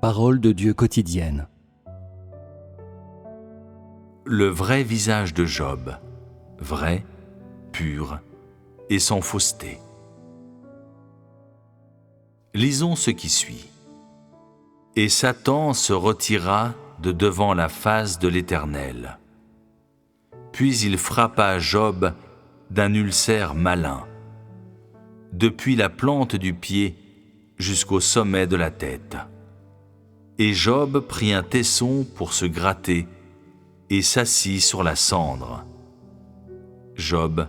parole de Dieu quotidienne. Le vrai visage de Job, vrai, pur et sans fausseté. Lisons ce qui suit. Et Satan se retira de devant la face de l'Éternel. Puis il frappa Job d'un ulcère malin, depuis la plante du pied jusqu'au sommet de la tête. Et Job prit un tesson pour se gratter et s'assit sur la cendre. Job,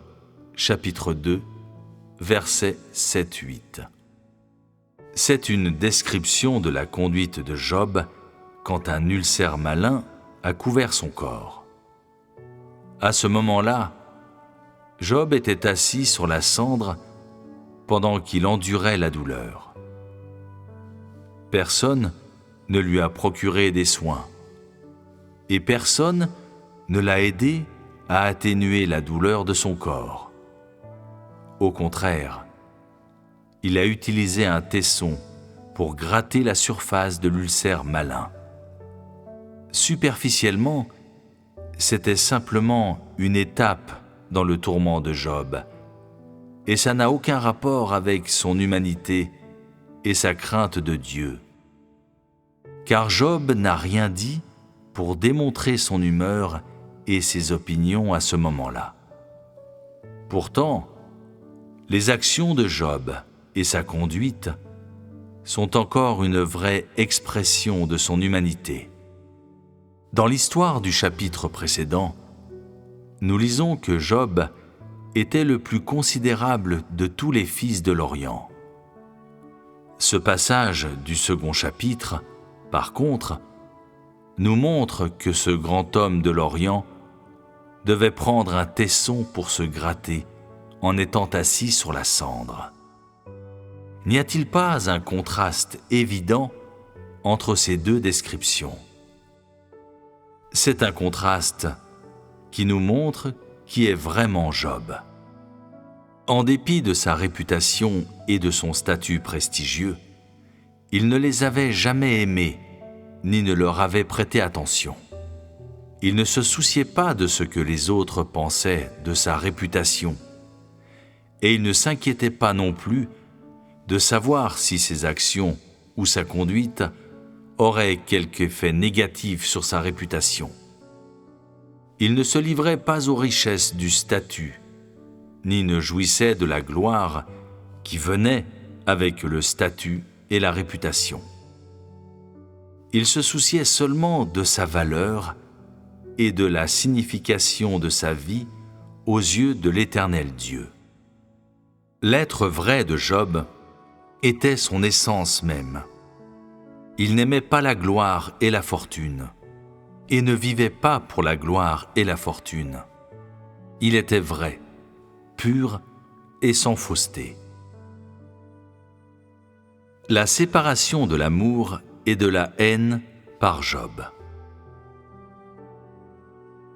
chapitre 2, versets 7-8. C'est une description de la conduite de Job quand un ulcère malin a couvert son corps. À ce moment-là, Job était assis sur la cendre pendant qu'il endurait la douleur. Personne ne lui a procuré des soins, et personne ne l'a aidé à atténuer la douleur de son corps. Au contraire, il a utilisé un tesson pour gratter la surface de l'ulcère malin. Superficiellement, c'était simplement une étape dans le tourment de Job, et ça n'a aucun rapport avec son humanité et sa crainte de Dieu. Car Job n'a rien dit pour démontrer son humeur et ses opinions à ce moment-là. Pourtant, les actions de Job et sa conduite sont encore une vraie expression de son humanité. Dans l'histoire du chapitre précédent, nous lisons que Job était le plus considérable de tous les fils de l'Orient. Ce passage du second chapitre, par contre, nous montre que ce grand homme de l'Orient devait prendre un tesson pour se gratter en étant assis sur la cendre. N'y a-t-il pas un contraste évident entre ces deux descriptions ? C'est un contraste qui nous montre qui est vraiment Job. En dépit de sa réputation et de son statut prestigieux, il ne les avait jamais aimés ni ne leur avait prêté attention. Il ne se souciait pas de ce que les autres pensaient de sa réputation, et il ne s'inquiétait pas non plus de savoir si ses actions ou sa conduite auraient quelque effet négatif sur sa réputation. Il ne se livrait pas aux richesses du statut, ni ne jouissait de la gloire qui venait avec le statut et la réputation. Il se souciait seulement de sa valeur et de la signification de sa vie aux yeux de l'Éternel Dieu. L'être vrai de Job était son essence même. Il n'aimait pas la gloire et la fortune, et ne vivait pas pour la gloire et la fortune. Il était vrai, pur et sans fausseté. La séparation de l'amour et de la haine par Job.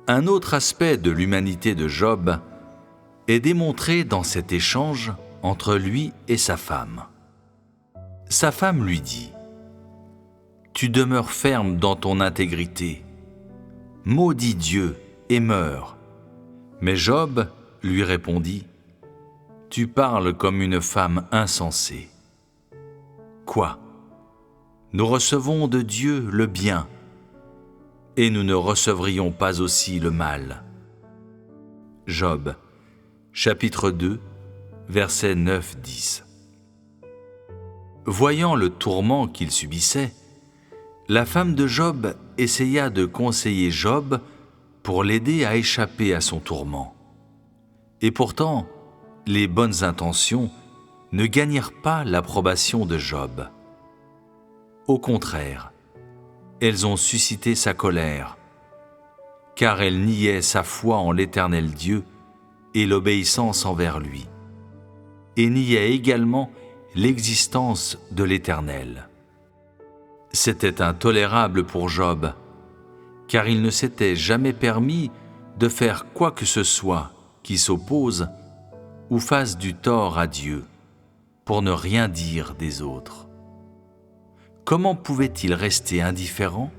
Un autre aspect de l'humanité de Job est démontré dans cet échange entre lui et sa femme. Sa femme lui dit : « Tu demeures ferme dans ton intégrité. Maudis Dieu et meurs. » Mais Job lui répondit : « Tu parles comme une femme insensée. Quoi ? Nous recevons de Dieu le bien, et nous ne recevrions pas aussi le mal. » Job, chapitre 2, versets 9-10. Voyant le tourment qu'il subissait, la femme de Job essaya de conseiller Job pour l'aider à échapper à son tourment. Et pourtant, les bonnes intentions ne gagnèrent pas l'approbation de Job. Au contraire, elles ont suscité sa colère, car elle niait sa foi en l'Éternel Dieu et l'obéissance envers lui, et niait également l'existence de l'Éternel. C'était intolérable pour Job, car il ne s'était jamais permis de faire quoi que ce soit qui s'oppose ou fasse du tort à Dieu, pour ne rien dire des autres. comment pouvait-il rester indifférent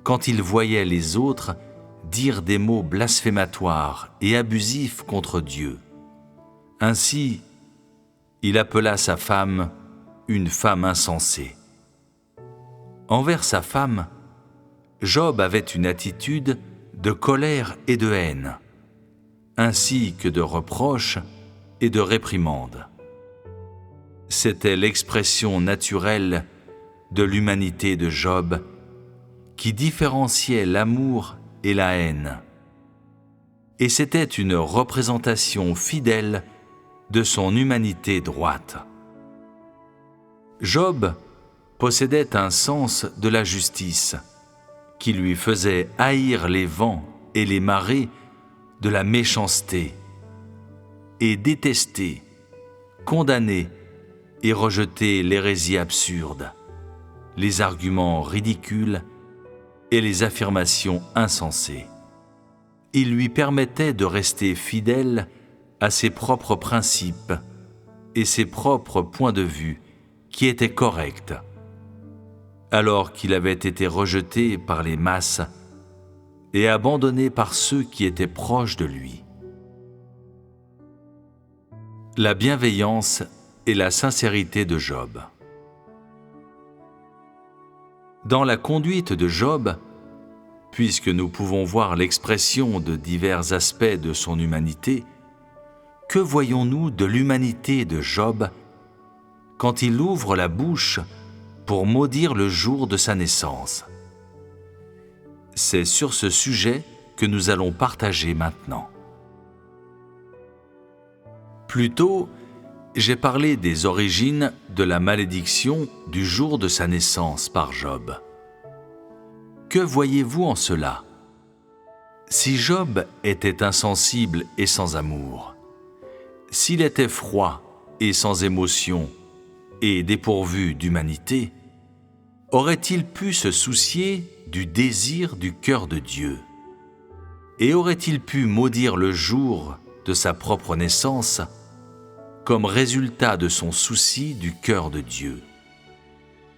quand il voyait les autres dire des mots blasphématoires et abusifs contre Dieu? Ainsi, il appela sa femme une femme insensée. Envers sa femme, Job avait une attitude de colère et de haine, ainsi que de reproches et de réprimandes. C'était l'expression naturelle de l'humanité de Job qui différenciait l'amour et la haine. Et c'était une représentation fidèle de son humanité droite. Job possédait un sens de la justice qui lui faisait haïr les vents et les marées de la méchanceté et détester, condamner et rejeter l'hérésie absurde, les arguments ridicules et les affirmations insensées. Il lui permettait de rester fidèle à ses propres principes et ses propres points de vue qui étaient corrects, alors qu'il avait été rejeté par les masses et abandonné par ceux qui étaient proches de lui. La bienveillance et la sincérité de Job. Dans la conduite de Job, puisque nous pouvons voir l'expression de divers aspects de son humanité, que voyons-nous de l'humanité de Job quand il ouvre la bouche pour maudire le jour de sa naissance? C'est sur ce sujet que nous allons partager maintenant. Plus tôt, j'ai parlé des origines de la malédiction du jour de sa naissance par Job. Que voyez-vous en cela? Si Job était insensible et sans amour, s'il était froid et sans émotion et dépourvu d'humanité, aurait-il pu se soucier du désir du cœur de Dieu? Et aurait-il pu maudire le jour de sa propre naissance comme résultat de son souci du cœur de Dieu?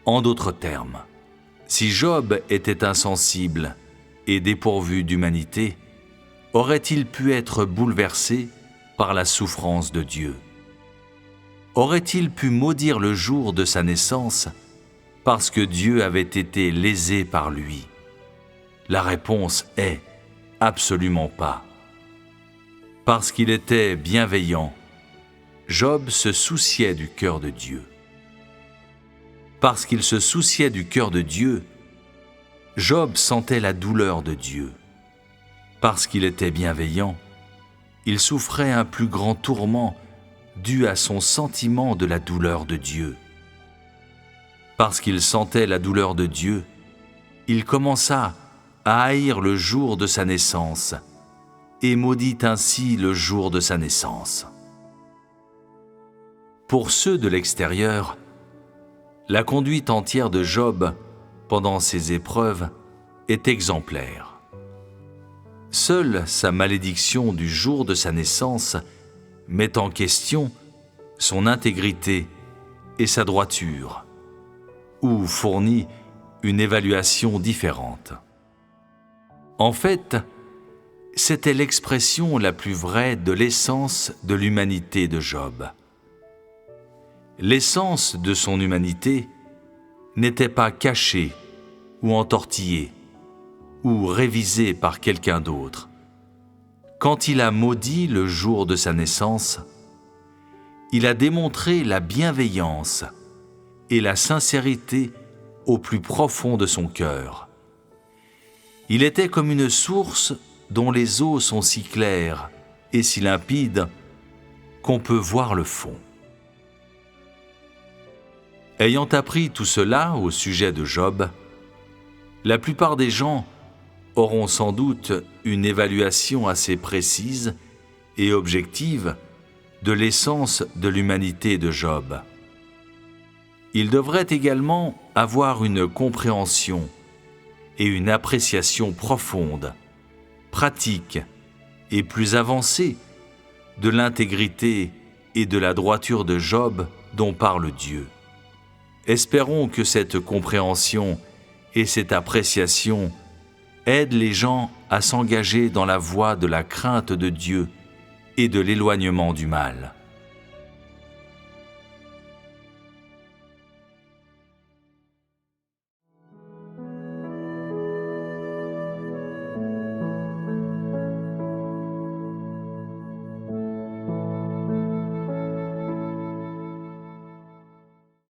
En d'autres termes, si Job était insensible et dépourvu d'humanité, aurait-il pu être bouleversé par la souffrance de Dieu? Aurait-il pu maudire le jour de sa naissance parce que Dieu avait été lésé par lui? La réponse est absolument pas. Parce qu'il était bienveillant, Job se souciait du cœur de Dieu. Parce qu'il se souciait du cœur de Dieu, Job sentait la douleur de Dieu. Parce qu'il était bienveillant, il souffrait un plus grand tourment dû à son sentiment de la douleur de Dieu. Parce qu'il sentait la douleur de Dieu, il commença à haïr le jour de sa naissance et maudit ainsi le jour de sa naissance. Pour ceux de l'extérieur, la conduite entière de Job pendant ces épreuves est exemplaire. Seule sa malédiction du jour de sa naissance met en question son intégrité et sa droiture, ou fournit une évaluation différente. En fait, c'était l'expression la plus vraie de l'essence de l'humanité de Job. L'essence de son humanité n'était pas cachée ou entortillée ou révisée par quelqu'un d'autre. Quand il a maudit le jour de sa naissance, il a démontré la bienveillance et la sincérité au plus profond de son cœur. Il était comme une source dont les eaux sont si claires et si limpides qu'on peut voir le fond. Ayant appris tout cela au sujet de Job, la plupart des gens auront sans doute une évaluation assez précise et objective de l'essence de l'humanité de Job. Ils devraient également avoir une compréhension et une appréciation profonde, pratique et plus avancée de l'intégrité et de la droiture de Job dont parle Dieu. Espérons que cette compréhension et cette appréciation aident les gens à s'engager dans la voie de la crainte de Dieu et de l'éloignement du mal.